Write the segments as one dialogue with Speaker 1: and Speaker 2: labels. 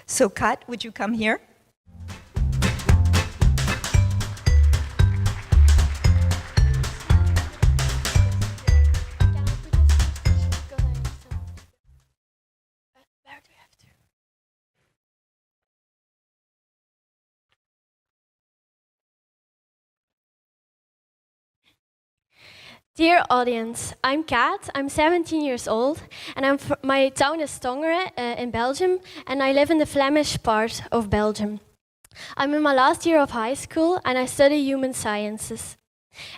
Speaker 1: So Kat, would you come here?
Speaker 2: Dear audience, I'm Kat, I'm 17 years old, and my town is Tongeren in Belgium, and I live in the Flemish part of Belgium. I'm in my last year of high school, and I study human sciences.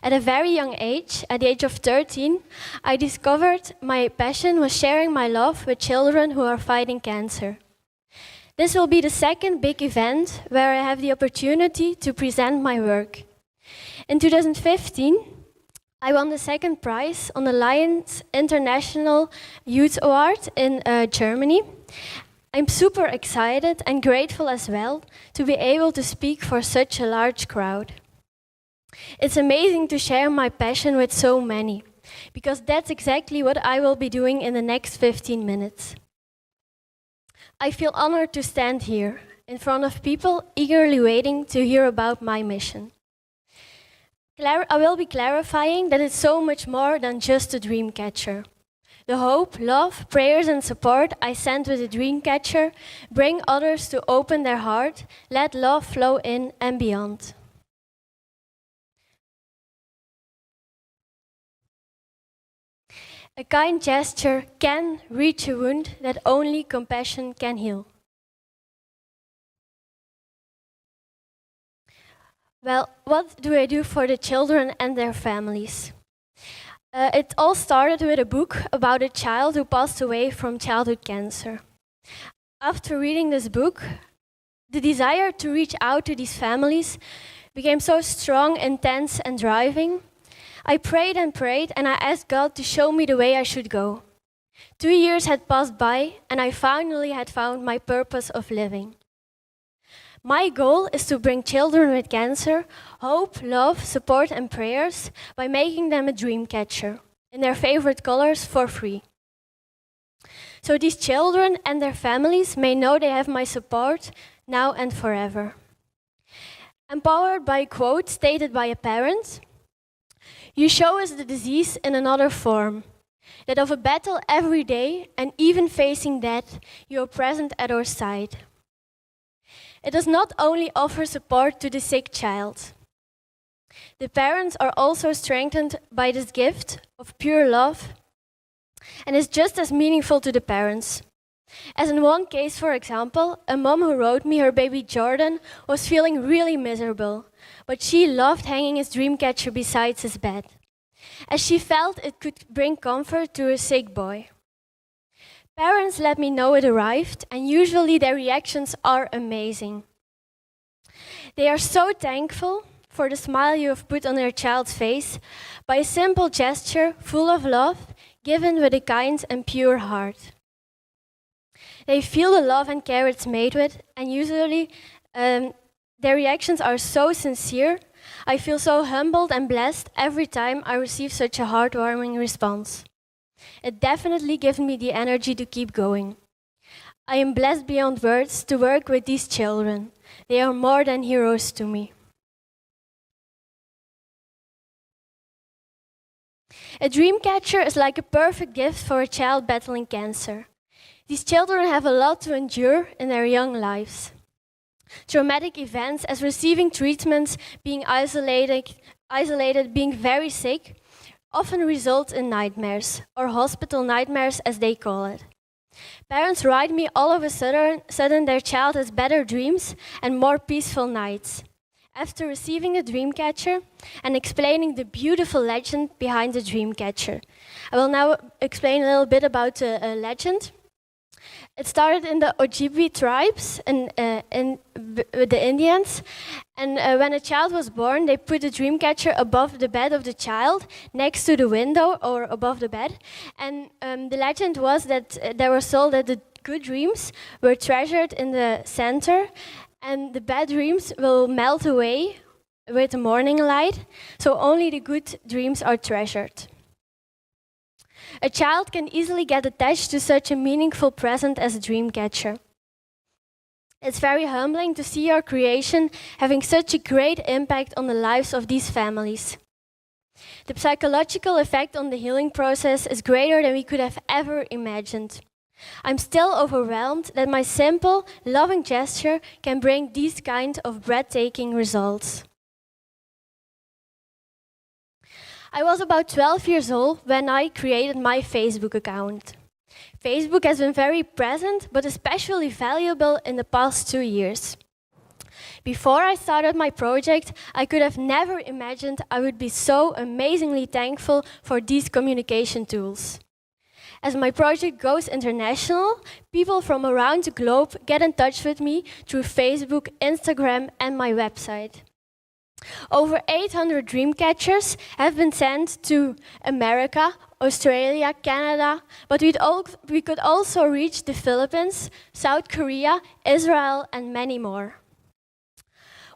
Speaker 2: At a very young age, at the age of 13, I discovered my passion was sharing my love with children who are fighting cancer. This will be the second big event where I have the opportunity to present my work. In 2015, I won the second prize on the Lions International Youth Award in Germany. I'm super excited and grateful as well to be able to speak for such a large crowd. It's amazing to share my passion with so many, because that's exactly what I will be doing in the next 15 minutes. I feel honored to stand here in front of people eagerly waiting to hear about my mission. I will be clarifying that it's so much more than just a dream catcher. The hope, love, prayers and support I send with a dream catcher bring others to open their heart, let love flow in and beyond. A kind gesture can reach a wound that only compassion can heal. Well, what do I do for the children and their families? It all started with a book about a child who passed away from childhood cancer. After reading this book, the desire to reach out to these families became so strong, intense, and driving. I prayed and prayed, and I asked God to show me the way I should go. 2 years had passed by, and I finally had found my purpose of living. My goal is to bring children with cancer hope, love, support and prayers by making them a dream catcher in their favorite colors for free. So these children and their families may know they have my support now and forever. Empowered by a quote stated by a parent, "You show us the disease in another form, that of a battle every day and even facing death, you are present at our side." It does not only offer support to the sick child. The parents are also strengthened by this gift of pure love and is just as meaningful to the parents. As in one case, for example, a mom who wrote me her baby Jordan was feeling really miserable, but she loved hanging his dream catcher beside his bed, as she felt it could bring comfort to a sick boy. Parents let me know it arrived, and usually their reactions are amazing. They are so thankful for the smile you have put on their child's face by a simple gesture full of love, given with a kind and pure heart. They feel the love and care it's made with, and usually their reactions are so sincere. I feel so humbled and blessed every time I receive such a heartwarming response. It definitely gives me the energy to keep going. I am blessed beyond words to work with these children. They are more than heroes to me. A dream catcher is like a perfect gift for a child battling cancer. These children have a lot to endure in their young lives. Traumatic events as receiving treatments, being isolated, being very sick, often result in nightmares, or hospital nightmares as they call it. Parents write me all of a sudden their child has better dreams and more peaceful nights. After receiving a dream catcher and explaining the beautiful legend behind the dream catcher, I will now explain a little bit about the legend. It started in the Ojibwe tribes with the Indians, and when a child was born, they put the dream catcher above the bed of the child, next to the window or above the bed. And the legend was that they were told that the good dreams were treasured in the center, and the bad dreams will melt away with the morning light, so only the good dreams are treasured. A child can easily get attached to such a meaningful present as a dream catcher. It's very humbling to see your creation having such a great impact on the lives of these families. The psychological effect on the healing process is greater than we could have ever imagined. I'm still overwhelmed that my simple, loving gesture can bring these kind of breathtaking results. I was about 12 years old when I created my Facebook account. Facebook has been very present, but especially valuable in the past 2 years. Before I started my project, I could have never imagined I would be so amazingly thankful for these communication tools. As my project goes international, people from around the globe get in touch with me through Facebook, Instagram, and my website. Over 800 dream catchers have been sent to America, Australia, Canada, but we could also reach the Philippines, South Korea, Israel, and many more.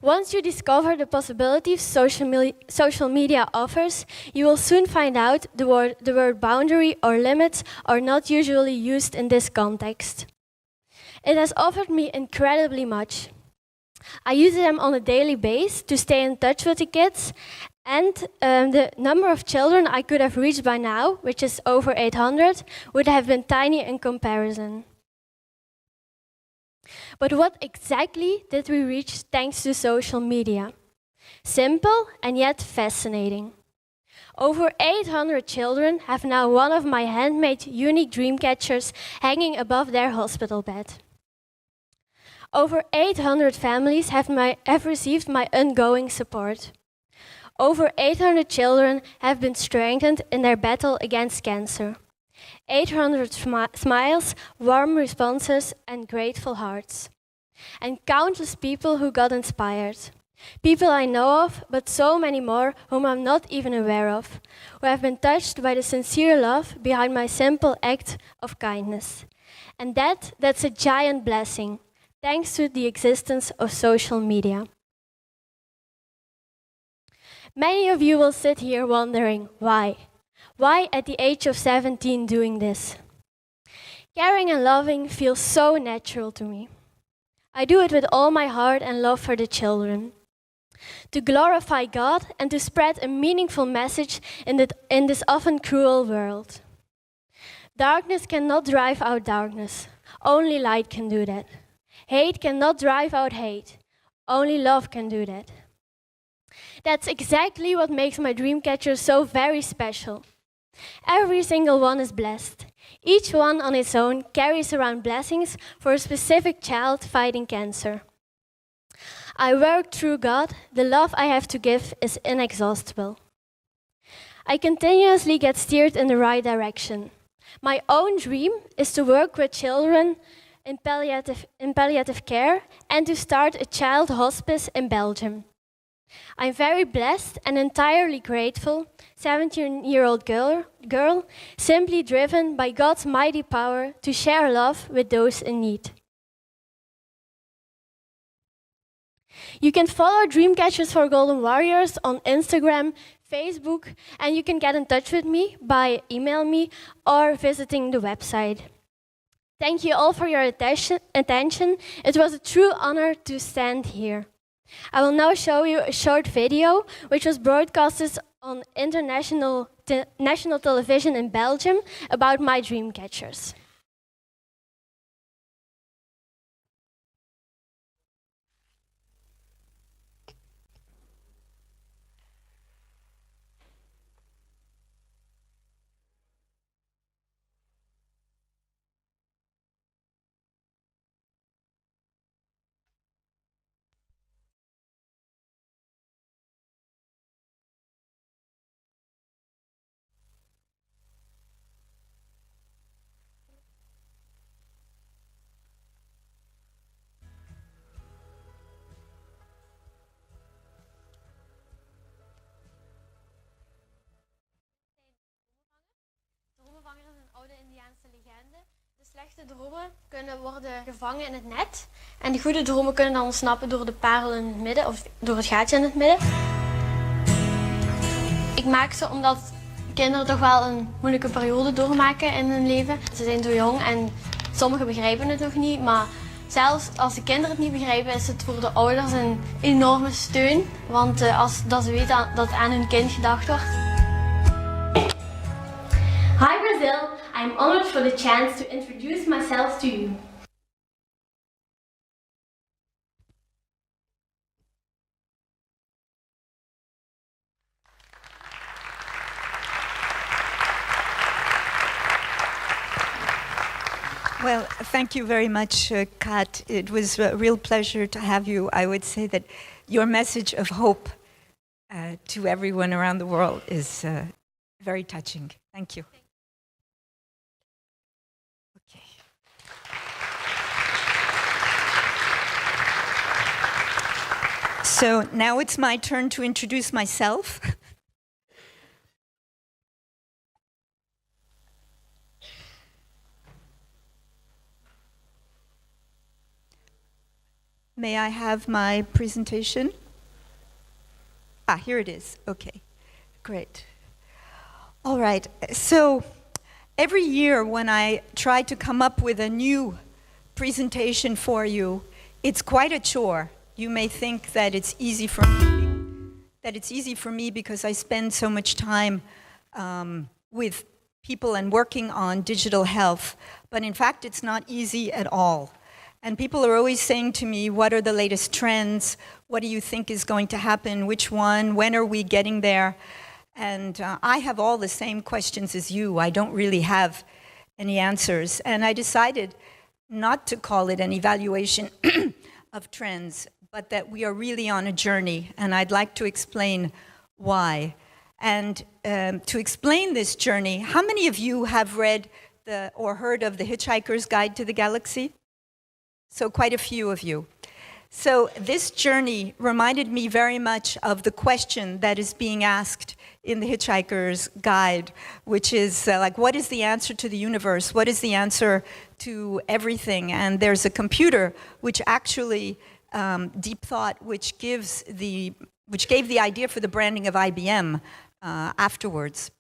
Speaker 2: Once you discover the possibilities social media offers, you will soon find out the word boundary or limits are not usually used in this context. It has offered me incredibly much. I use them on a daily basis to stay in touch with the kids, and the number of children I could have reached by now, which is over 800, would have been tiny in comparison. But what exactly did we reach thanks to social media? Simple and yet fascinating. Over 800 children have now one of my handmade unique dream catchers hanging above their hospital bed. Over 800 families have received my ongoing support. Over 800 children have been strengthened in their battle against cancer. 800 smiles, warm responses, and grateful hearts. And countless people who got inspired. People I know of, but so many more whom I'm not even aware of, who have been touched by the sincere love behind my simple act of kindness. And that's a giant blessing, thanks to the existence of social media. Many of you will sit here wondering, why? Why at the age of 17 doing this? Caring and loving feels so natural to me. I do it with all my heart and love for the children. To glorify God and to spread a meaningful message in this often cruel world. Darkness cannot drive out darkness. Only light can do that. Hate cannot drive out hate. Only love can do that. That's exactly what makes my dream catcher so very special. Every single one is blessed. Each one on its own carries around blessings for a specific child fighting cancer. I work through God. The love I have to give is inexhaustible. I continuously get steered in the right direction. My own dream is to work with children in palliative care and to start a child hospice in Belgium. I'm very blessed and entirely grateful, 17-year-old girl, simply driven by God's mighty power to share love with those in need. You can follow Dreamcatchers for Golden Warriors on Instagram, Facebook, and you can get in touch with me by email me or visiting the website. Thank you all for your attention. It was a true honor to stand here. I will now show you a short video which was broadcasted on national television in Belgium about my dream catchers. Dromenvanger is een oude Indiaanse legende. De slechte dromen kunnen worden gevangen in het net. En de goede dromen kunnen dan ontsnappen door de parel in het midden of door het gaatje in het midden. Ik maak ze omdat kinderen toch wel een moeilijke periode doormaken in hun leven. Ze zijn zo jong en sommigen begrijpen het nog niet, maar Zelfs als de kinderen het niet begrijpen, is het voor de ouders een enorme steun. Want dat ze weten dat aan hun kind gedacht wordt. Hi Brazil, I'm honored for the chance to introduce myself to you.
Speaker 1: Well, thank you very much, Kat. It was a real pleasure to have you. I would say that your message of hope to everyone around the world is very touching. Thank you. Okay. So now it's my turn to introduce myself. May I have my presentation? Here it is. Okay, great. All right, so every year when I try to come up with a new presentation for you, it's quite a chore. You may think that it's easy for me, because I spend so much time with people and working on digital health, but in fact it's not easy at all. And people are always saying to me, what are the latest trends? What do you think is going to happen? Which one? When are we getting there? And I have all the same questions as you. I don't really have any answers. And I decided not to call it an evaluation of trends, but that we are really on a journey. And I'd like to explain why. And to explain this journey, how many of you have read or heard of The Hitchhiker's Guide to the Galaxy? So quite a few of you. So this journey reminded me very much of the question that is being asked in The Hitchhiker's Guide, which is like, what is the answer to the universe? What is the answer to everything? And there's a computer which actually, Deep Thought, which gave the idea for the branding of IBM afterwards.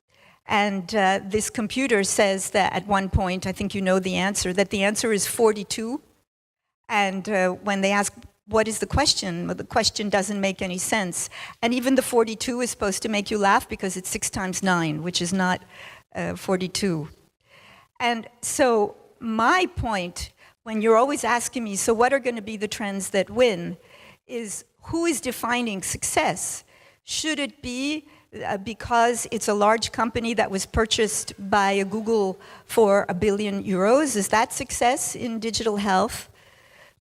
Speaker 1: And this computer says that at one point, I think you know the answer, that the answer is 42. And when they ask, what is the question? Well, the question doesn't make any sense. And even the 42 is supposed to make you laugh because it's 6 times 9, which is not 42. And so my point, when you're always asking me, so what are going to be the trends that win, is who is defining success? Should it be because it's a large company that was purchased by a Google for €1 billion? Is that success in digital health?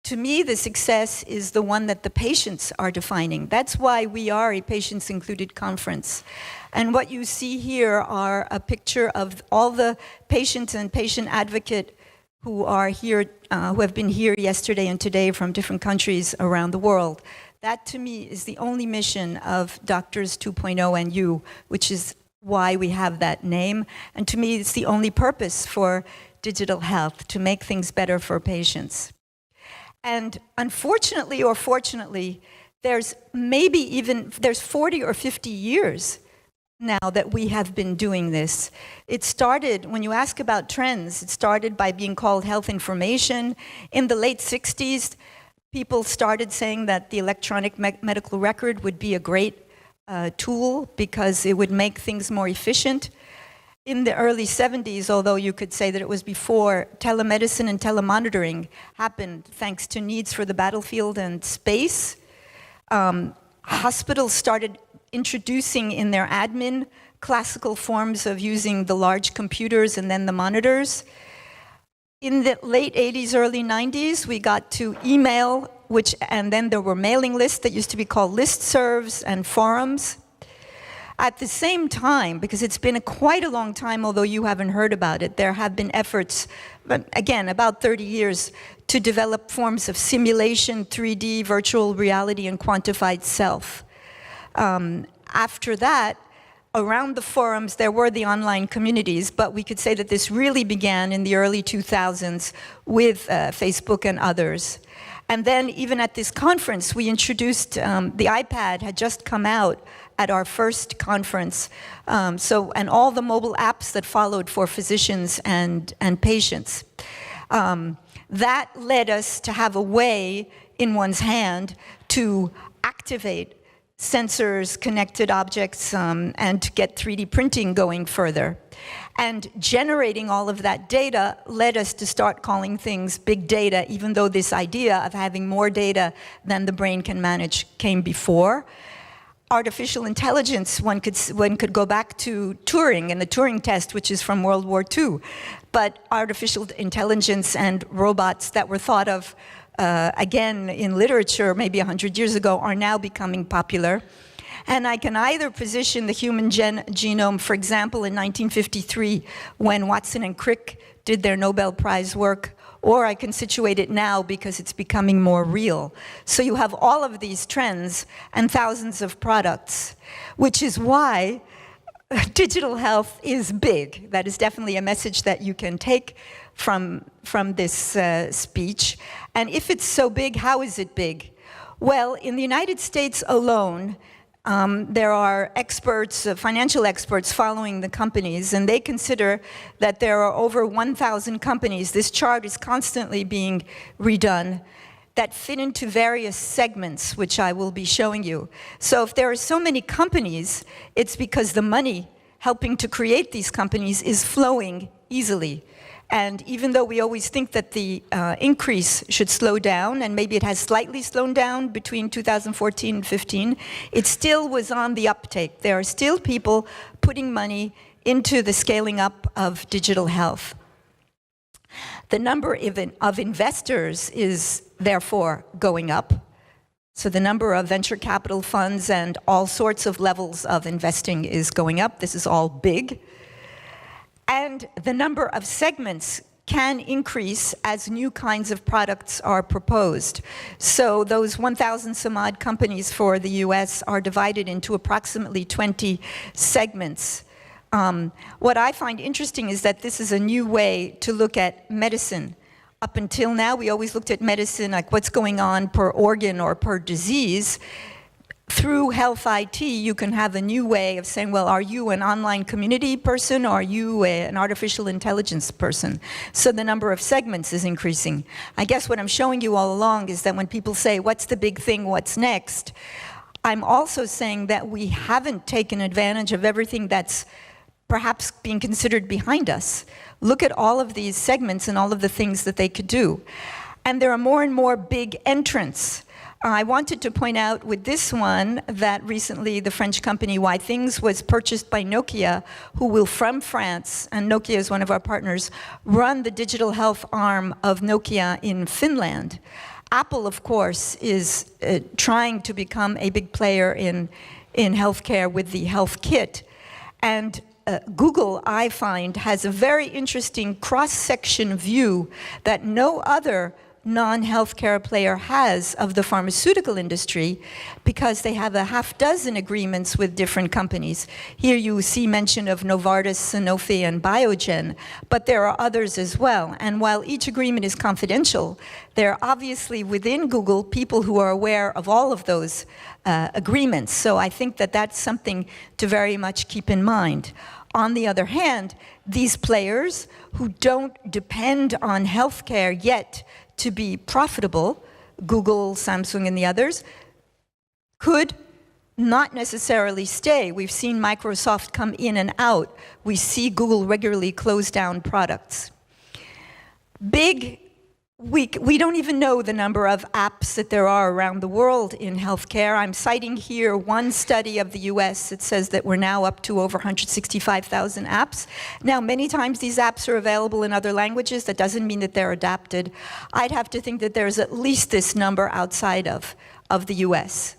Speaker 1: To me, the success is the one that the patients are defining. That's why we are a Patients Included conference. And what you see here are a picture of all the patients and patient advocate who are here, who have been here yesterday and today from different countries around the world. That, to me, is the only mission of Doctors 2.0 and you, which is why we have that name. And to me, it's the only purpose for digital health, to make things better for patients. And unfortunately or fortunately, there's 40 or 50 years now that we have been doing this. It started, when you ask about trends, it started by being called health information. In the late 60s, people started saying that the electronic medical record would be a great tool because it would make things more efficient. In the early 70s, although you could say that it was before, telemedicine and telemonitoring happened thanks to needs for the battlefield and space. Hospitals started introducing in their admin classical forms of using the large computers and then the monitors. In the late 80s, early 90s, we got to email, and then there were mailing lists that used to be called listservs and forums. At the same time, because it's been quite a long time, although you haven't heard about it, there have been efforts, but again, about 30 years, to develop forms of simulation, 3D, virtual reality, and quantified self. After that, around the forums, there were the online communities, but we could say that this really began in the early 2000s with Facebook and others. And then even at this conference, we introduced, the iPad had just come out at our first conference, and all the mobile apps that followed for physicians and patients. That led us to have a way in one's hand to activate sensors, connected objects, and to get 3D printing going further. And generating all of that data led us to start calling things big data, even though this idea of having more data than the brain can manage came before. Artificial intelligence, one could go back to Turing and the Turing test, which is from World War II. But artificial intelligence and robots that were thought of again in literature maybe 100 years ago are now becoming popular. And I can either position the human genome, for example, in 1953, when Watson and Crick did their Nobel Prize work, or I can situate it now because it's becoming more real. So you have all of these trends and thousands of products, which is why digital health is big. That is definitely a message that you can take from this speech. And if it's so big, how is it big? Well, in the United States alone, there are experts, financial experts following the companies, and they consider that there are over 1,000 companies, this chart is constantly being redone, that fit into various segments, which I will be showing you. So if there are so many companies, it's because the money helping to create these companies is flowing easily. And even though we always think that the increase should slow down, and maybe it has slightly slowed down between 2014 and 15, it still was on the uptake. There are still people putting money into the scaling up of digital health. The number of investors is therefore going up. So the number of venture capital funds and all sorts of levels of investing is going up. This is all big. And the number of segments can increase as new kinds of products are proposed. So those 1,000 some odd companies for the US are divided into approximately 20 segments. What I find interesting is that this is a new way to look at medicine. Up until now, we always looked at medicine like what's going on per organ or per disease. Through health IT, you can have a new way of saying, well, are you an online community person or are you an artificial intelligence person? So the number of segments is increasing. I guess what I'm showing you all along is that when people say, what's the big thing, what's next? I'm also saying that we haven't taken advantage of everything that's perhaps being considered behind us. Look at all of these segments and all of the things that they could do. And there are more and more big entrants. I wanted to point out with this one that recently the French company Ythings was purchased by Nokia, who will, from France, and Nokia is one of our partners, run the digital health arm of Nokia in Finland. Apple, of course, is trying to become a big player in healthcare with the Health Kit. And Google, I find, has a very interesting cross-section view that no other non-healthcare player has of the pharmaceutical industry, because they have a half dozen agreements with different companies. Here you see mention of Novartis, Sanofi, and Biogen, but there are others as well. And while each agreement is confidential, there are obviously within Google people who are aware of all of those agreements. So I think that that's something to very much keep in mind. On the other hand, these players who don't depend on healthcare yet to be profitable, Google, Samsung, and the others, could not necessarily stay. We've seen Microsoft come in and out. We see Google regularly close down products. We don't even know the number of apps that there are around the world in healthcare. I'm citing here one study of the US. It says that we're now up to over 165,000 apps. Now, many times these apps are available in other languages. That doesn't mean that they're adapted. I'd have to think that there's at least this number outside of the US.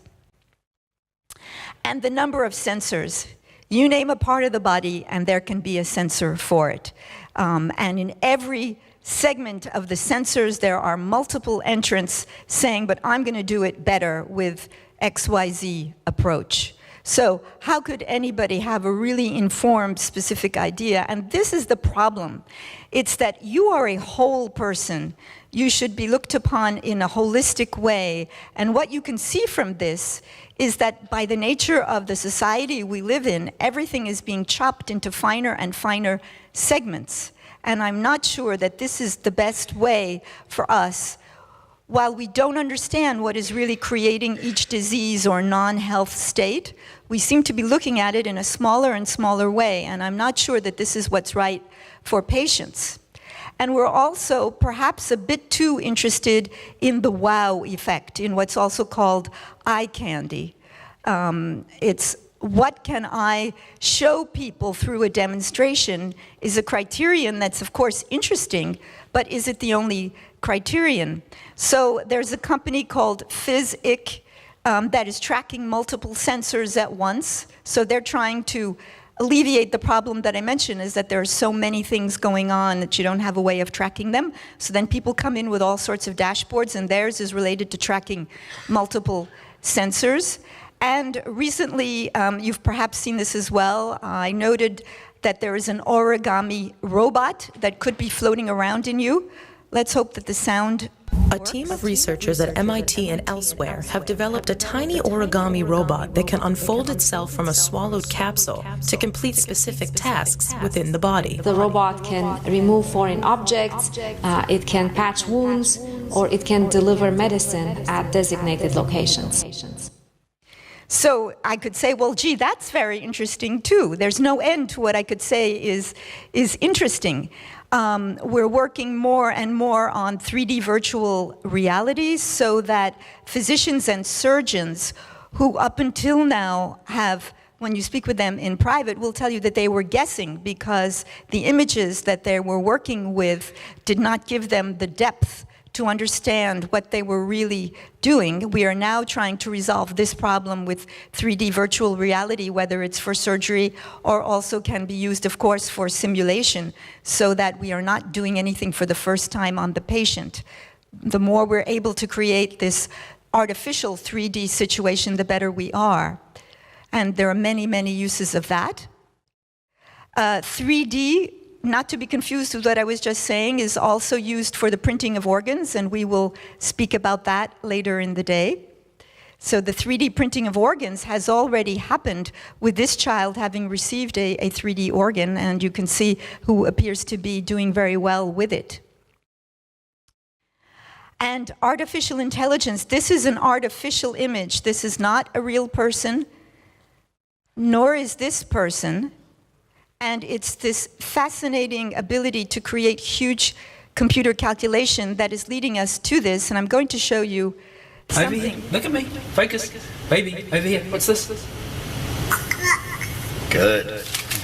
Speaker 1: And the number of sensors. You name a part of the body and there can be a sensor for it. And in every segment of the sensors, there are multiple entrants saying, but I'm going to do it better with XYZ approach. So how could anybody have a really informed, specific idea? And this is the problem. It's that you are a whole person. You should be looked upon in a holistic way. And what you can see from this is that by the nature of the society we live in, everything is being chopped into finer and finer segments. And I'm not sure that this is the best way for us. While we don't understand what is really creating each disease or non-health state, we seem to be looking at it in a smaller and smaller way, and I'm not sure that this is what's right for patients. And we're also perhaps a bit too interested in the wow effect, in what's also called eye candy. It's what can I show people through a demonstration is a criterion that's of course interesting, but is it the only criterion? So there's a company called PhysIC that is tracking multiple sensors at once. So they're trying to alleviate the problem that I mentioned, is that there are so many things going on that you don't have a way of tracking them. So then people come in with all sorts of dashboards, and theirs is related to tracking multiple sensors. And recently, you've perhaps seen this as well, I noted that there is an origami robot that could be floating around in you. Let's hope that the sound
Speaker 3: A team of researchers at MIT and elsewhere have developed a tiny origami robot that can unfold itself from a swallowed capsule to complete specific tasks within the body.
Speaker 4: The robot can remove foreign objects, it can patch wounds, or it can deliver medicine at designated locations.
Speaker 1: So I could say, well, gee, that's very interesting too. There's no end to what I could say is interesting. We're working more and more on 3D virtual realities so that physicians and surgeons who up until now have, when you speak with them in private, will tell you that they were guessing because the images that they were working with did not give them the depth to understand what they were really doing. We are now trying to resolve this problem with 3D virtual reality, whether it's for surgery or also can be used, of course, for simulation, so that we are not doing anything for the first time on the patient. The more we're able to create this artificial 3D situation, the better we are. And there are many, many uses of that. 3D, not to be confused with what I was just saying, is also used for the printing of organs, and we will speak about that later in the day. So the 3D printing of organs has already happened with this child having received a 3D organ, and you can see who appears to be doing very well with it. And artificial intelligence, this is an artificial image. This is not a real person, nor is this person. And it's this fascinating ability to create huge computer calculation that is leading us to this. And I'm going to show you something.
Speaker 5: Over here. Look at me. Focus. Baby, over here. What's this? Good.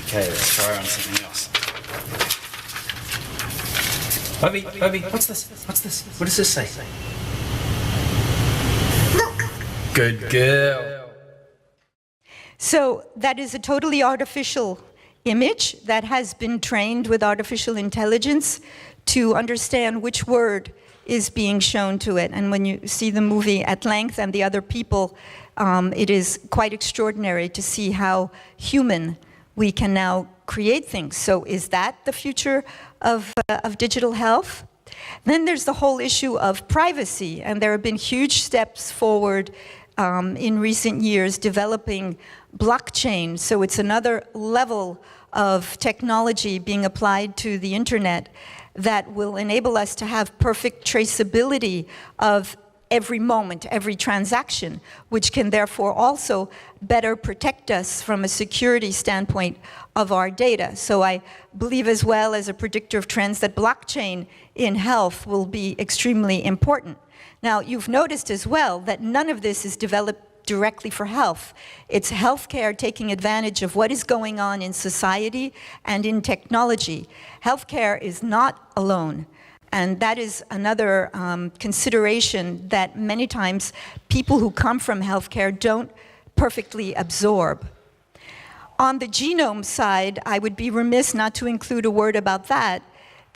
Speaker 5: Okay, let's try on something else. Bobby, what's this? What's this? What does this say? Good girl.
Speaker 1: So that is a totally artificial image that has been trained with artificial intelligence to understand which word is being shown to it. And when you see the movie at length and the other people, it is quite extraordinary to see how human we can now create things. So is that the future of digital health? Then there's the whole issue of privacy, and there have been huge steps forward in recent years developing blockchain. So it's another level of technology being applied to the internet that will enable us to have perfect traceability of every moment, every transaction, which can therefore also better protect us from a security standpoint of our data. So I believe as well as a predictor of trends that blockchain in health will be extremely important. Now, you've noticed as well that none of this is developed directly for health. It's healthcare taking advantage of what is going on in society and in technology. Healthcare is not alone. And that is another consideration that many times people who come from healthcare don't perfectly absorb. On the genome side, I would be remiss not to include a word about that.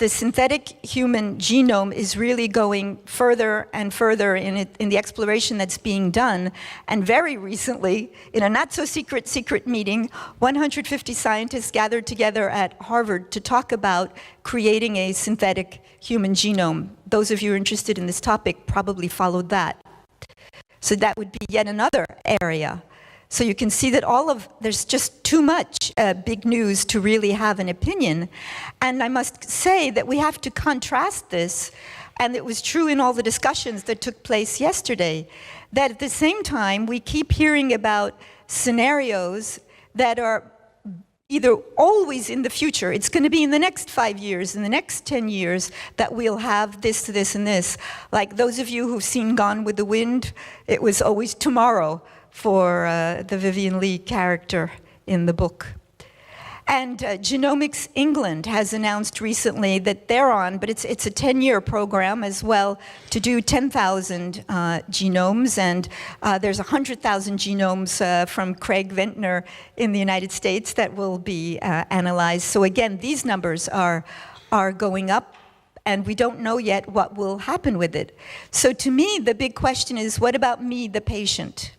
Speaker 1: the synthetic human genome is really going further and further in the exploration that's being done. And very recently, in a not-so-secret meeting, 150 scientists gathered together at Harvard to talk about creating a synthetic human genome. Those of you who are interested in this topic probably followed that. So that would be yet another area. So you can see that there's just too much big news to really have an opinion. And I must say that we have to contrast this, and it was true in all the discussions that took place yesterday, that at the same time we keep hearing about scenarios that are either always in the future, it's going to be in the next 5 years, in the next 10 years, that we'll have this, this, and this. Like those of you who've seen Gone with the Wind, it was always tomorrow for the Vivian Leigh character in the book. And Genomics England has announced recently that they're on, but it's a 10-year program as well, to do 10,000 genomes, and there's 100,000 genomes from Craig Ventnor in the United States that will be analyzed. So again, these numbers are going up, and we don't know yet what will happen with it. So to me, the big question is, what about me, the patient?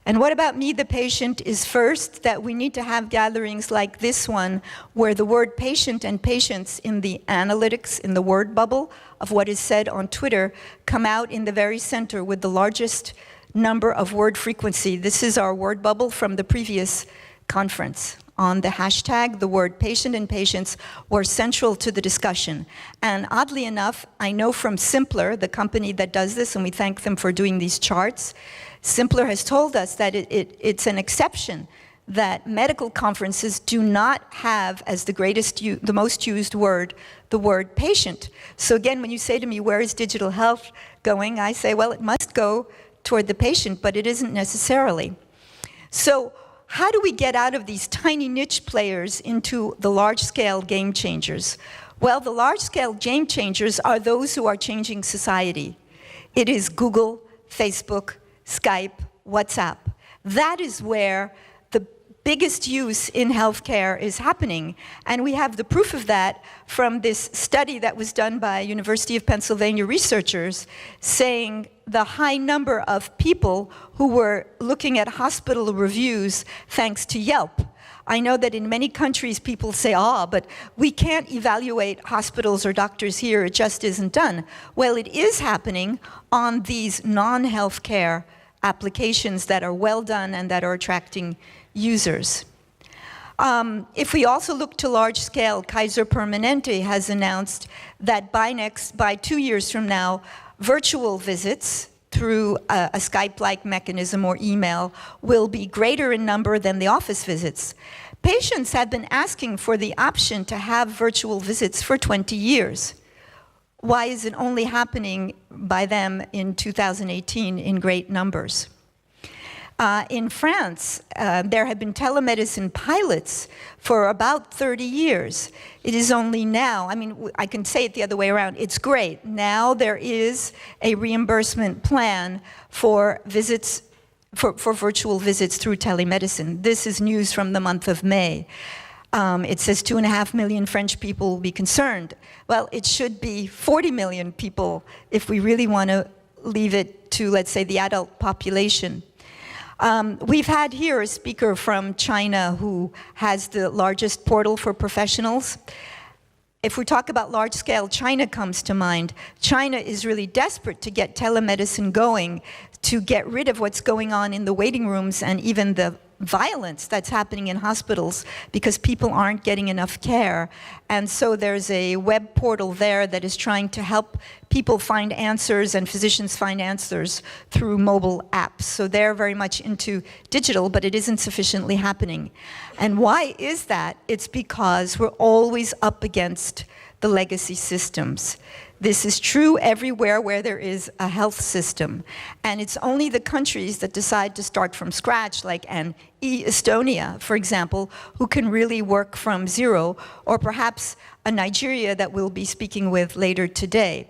Speaker 1: And what about me, the patient, is first that we need to have gatherings like this one, where the word patient and patients in the analytics, in the word bubble of what is said on Twitter, come out in the very center with the largest number of word frequency. This is our word bubble from the previous conference. On the hashtag, the word patient and patients were central to the discussion. And oddly enough, I know from Simpler, the company that does this, and we thank them for doing these charts, Simpler has told us that it's an exception that medical conferences do not have as the most used word, the word patient. So again, when you say to me, where is digital health going? I say, well, it must go toward the patient, but it isn't necessarily. So how do we get out of these tiny niche players into the large-scale game changers? Well, the large-scale game changers are those who are changing society. It is Google, Facebook, Skype, WhatsApp. That is where the biggest use in healthcare is happening. And we have the proof of that from this study that was done by University of Pennsylvania researchers saying the high number of people who were looking at hospital reviews thanks to Yelp. I know that in many countries people say, but we can't evaluate hospitals or doctors here, it just isn't done. Well, it is happening on these non-healthcare applications that are well done and that are attracting users. If we also look to large scale, Kaiser Permanente has announced that by 2 years from now, virtual visits through a Skype-like mechanism or email will be greater in number than the office visits. Patients have been asking for the option to have virtual visits for 20 years. Why is it only happening by them in 2018 in great numbers? In France, there have been telemedicine pilots for about 30 years. It is only now, I can say it the other way around, it's great. Now there is a reimbursement plan for visits, for virtual visits through telemedicine. This is news from the month of May. It says 2.5 million French people will be concerned. Well, it should be 40 million people if we really want to leave it to, let's say, the adult population. We've had here a speaker from China who has the largest portal for professionals. If we talk about large scale, China comes to mind. China is really desperate to get telemedicine going, to get rid of what's going on in the waiting rooms and even the violence that's happening in hospitals because people aren't getting enough care. And so there's a web portal there that is trying to help people find answers and physicians find answers through mobile apps. So they're very much into digital, but it isn't sufficiently happening. And why is that? It's because we're always up against the legacy systems. This is true everywhere where there is a health system. And it's only the countries that decide to start from scratch, like Estonia, for example, who can really work from zero, or perhaps a Nigeria that we'll be speaking with later today.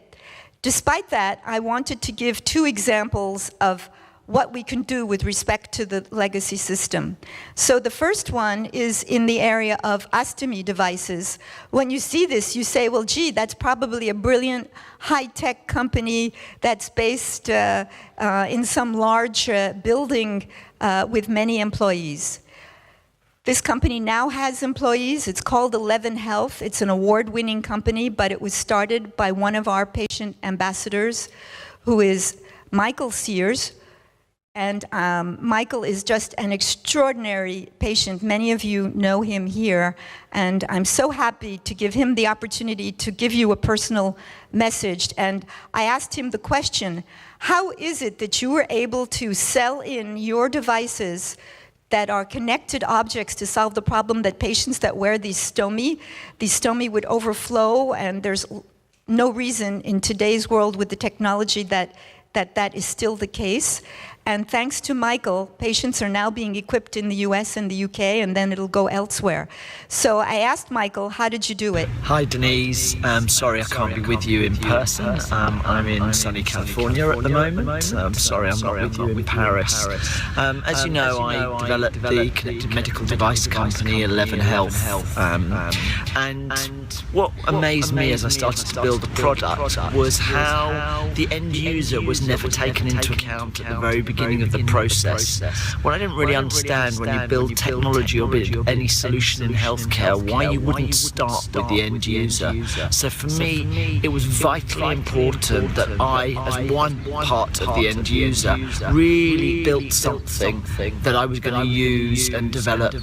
Speaker 1: Despite that, I wanted to give two examples of what we can do with respect to the legacy system. So the first one is in the area of ostomy devices. When you see this, you say, well, gee, that's probably a brilliant high-tech company that's based in some large building with many employees. This company now has employees. It's called 11 Health. It's an award-winning company, but it was started by one of our patient ambassadors, who is Michael Sears. And Michael is just an extraordinary patient. Many of you know him here, and I'm so happy to give him the opportunity to give you a personal message. And I asked him the question, how is it that you were able to sell in your devices that are connected objects to solve the problem that patients that wear these stomy would overflow, and there's no reason in today's world with the technology that is still the case. And thanks to Michael, patients are now being equipped in the US and the UK, and then it'll go elsewhere. So I asked Michael, how did you do it?
Speaker 6: Hi Denise, sorry I can't be with you in person. I'm in sunny California at the moment. Sorry I'm not with you in Paris. As you know, I developed the connected medical device company 11 Health. And what amazed me as I started to build the product was how the end user was never taken into account at the very beginning of the process. What I didn't really understand when you build technology or build any solution in healthcare, why you wouldn't start with the end user. So for me, it was vitally important that I, as one part of the end user, really built something that I was going to use and develop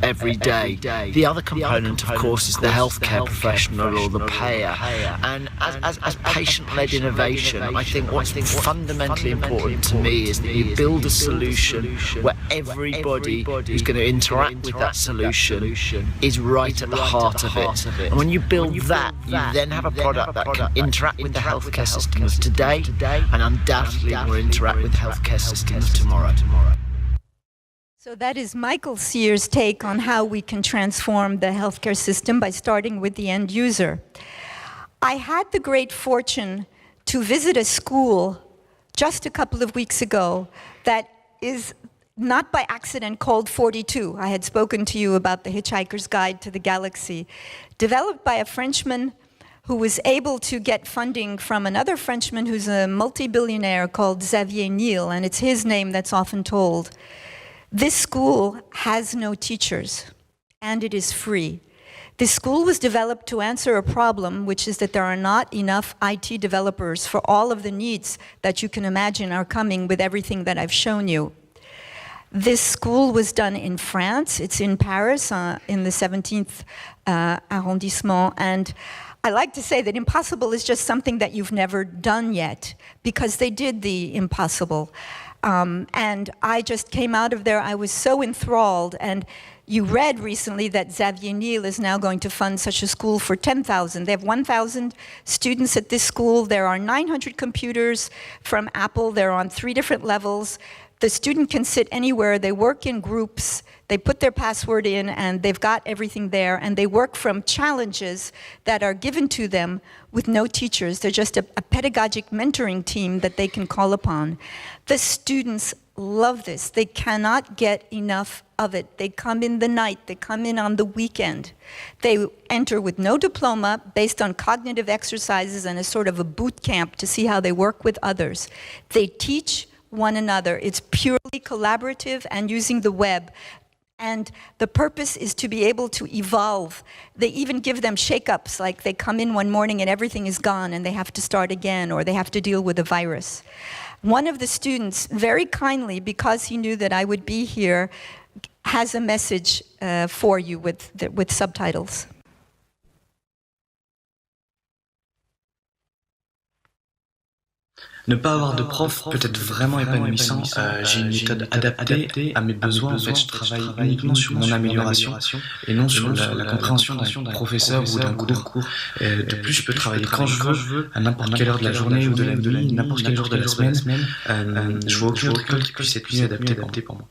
Speaker 6: every day. The other component, of course, is the healthcare professional or the payer. And as patient-led innovation, I think what's fundamentally important to me is that you build a solution where everybody who's going to interact with that solution is right at the heart of it. And when you build that, you then have a product that can interact with the healthcare system of today and undoubtedly will interact with the healthcare system of tomorrow.
Speaker 1: So that is Michael Sears' take on how we can transform the healthcare system by starting with the end user. I had the great fortune to visit a school just a couple of weeks ago that is not by accident called 42. I had spoken to you about the Hitchhiker's Guide to the Galaxy, developed by a Frenchman who was able to get funding from another Frenchman who's a multi-billionaire called Xavier Niel, and it's his name that's often told. This school has no teachers, and it is free. This school was developed to answer a problem, which is that there are not enough IT developers for all of the needs that you can imagine are coming with everything that I've shown you. This school was done in France. It's in Paris, in the 17th arrondissement. And I like to say that impossible is just something that you've never done yet, because they did the impossible. And I just came out of there, I was so enthralled. And you read recently that Xavier Niel is now going to fund such a school for 10,000. They have 1,000 students at this school. There are 900 computers from Apple. They're on 3 different levels. The student can sit anywhere. They work in groups. They put their password in, and they've got everything there. And they work from challenges that are given to them with no teachers. They're just a pedagogic mentoring team that they can call upon. The students love this. They cannot get enough of it. They come in the night. They come in on the weekend. They enter with no diploma based on cognitive exercises and a sort of a boot camp to see how they work with others. They teach one another. It's purely collaborative and using the web. And the purpose is to be able to evolve. They even give them shake-ups, like they come in one morning and everything is gone and they have to start again, or they have to deal with a virus. One of the students, very kindly, because he knew that I would be here, has a message for you with subtitles.
Speaker 7: Ne pas avoir de prof peut être vraiment épanouissant. J'ai une méthode adaptée à mes besoins. En fait, je travaille uniquement sur mon amélioration et non sur la compréhension d'un professeur ou d'un cours. De plus, je peux travailler quand je veux, à n'importe quelle heure de la journée ou de la nuit, n'importe quel jour de la semaine. Je vois aucune autre école qui puisse être mieux adaptée pour moi.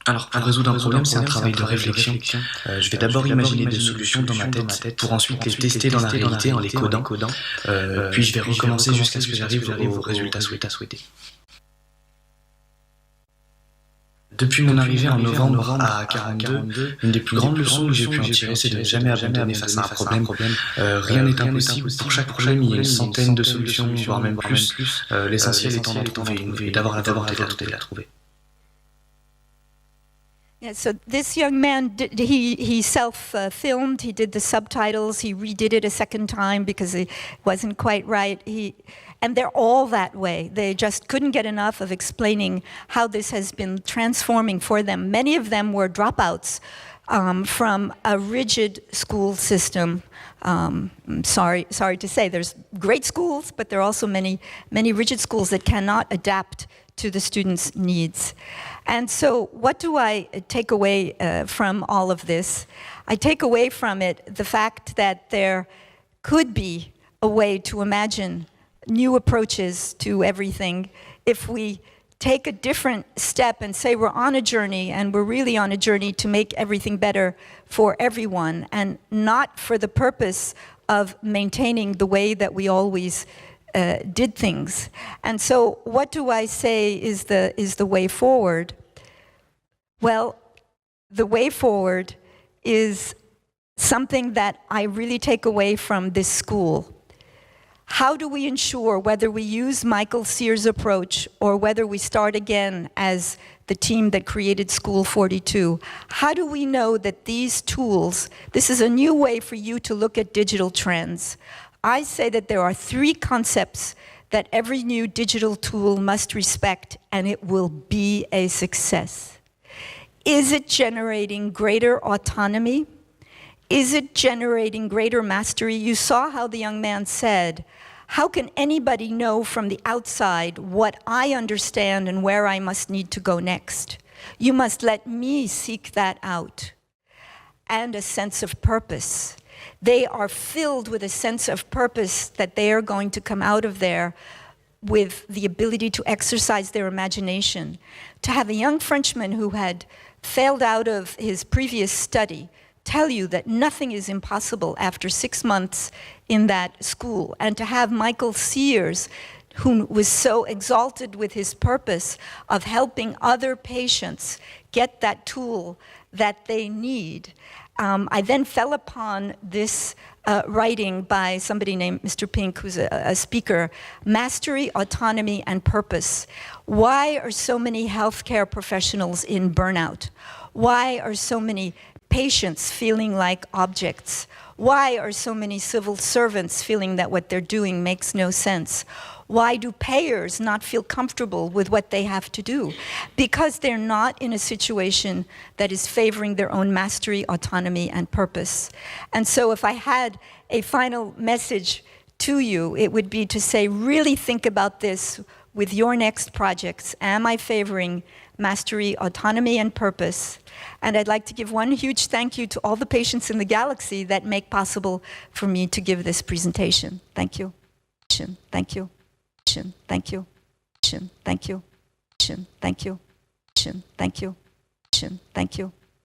Speaker 7: Alors, pour résoudre un problème, c'est un travail de réflexion. Je vais d'abord imaginer des solutions dans ma tête pour ensuite les tester dans la réalité en les codant. Puis je vais recommencer jusqu'à ce que j'arrive au résultat souhaité. Depuis mon arrivée en novembre à 42, une des plus grandes leçons que j'ai pu en tirer, c'est de ne jamais abandonner face à un problème. Rien n'est impossible. Pour chaque problème, il y a une centaine de solutions, voire même plus. L'essentiel étant d'en trouver une et d'avoir la volonté de la trouver.
Speaker 1: Yeah, so this young man, he self-filmed, he did the subtitles, he redid it a second time because it wasn't quite right. And they're all that way. They just couldn't get enough of explaining how this has been transforming for them. Many of them were dropouts from a rigid school system. Sorry to say, there's great schools, but there are also many rigid schools that cannot adapt to the students' needs. And so what do I take away from all of this? I take away from it the fact that there could be a way to imagine new approaches to everything if we take a different step and say we're on a journey, and we're really on a journey to make everything better for everyone, and not for the purpose of maintaining the way that we always did things. And so what do I say is the way forward? Well, the way forward is something that I really take away from this school. How do we ensure, whether we use Michael Sears' approach or whether we start again as the team that created School 42, how do we know that these tools, this is a new way for you to look at digital trends? I say that there are 3 concepts that every new digital tool must respect, and it will be a success. Is it generating greater autonomy? Is it generating greater mastery? You saw how the young man said, how can anybody know from the outside what I understand and where I must need to go next? You must let me seek that out. And a sense of purpose. They are filled with a sense of purpose that they are going to come out of there with the ability to exercise their imagination. To have a young Frenchman who had failed out of his previous study tell you that nothing is impossible after 6 months in that school, and to have Michael Sears, who was so exalted with his purpose of helping other patients get that tool that they need. I then fell upon this writing by somebody named Mr. Pink, who's a speaker, Mastery, Autonomy, and Purpose. Why are so many healthcare professionals in burnout? Why are so many patients feeling like objects? Why are so many civil servants feeling that what they're doing makes no sense? Why do payers not feel comfortable with what they have to do? Because they're not in a situation that is favoring their own mastery, autonomy, and purpose. And so if I had a final message to you, it would be to say, really think about this with your next projects. Am I favoring mastery, autonomy, and purpose? And I'd like to give one huge thank you to all the patients in the galaxy that make possible for me to give this presentation. Thank you. Thank you. Thank you. Thank you. Thank you. Thank you. Thank you.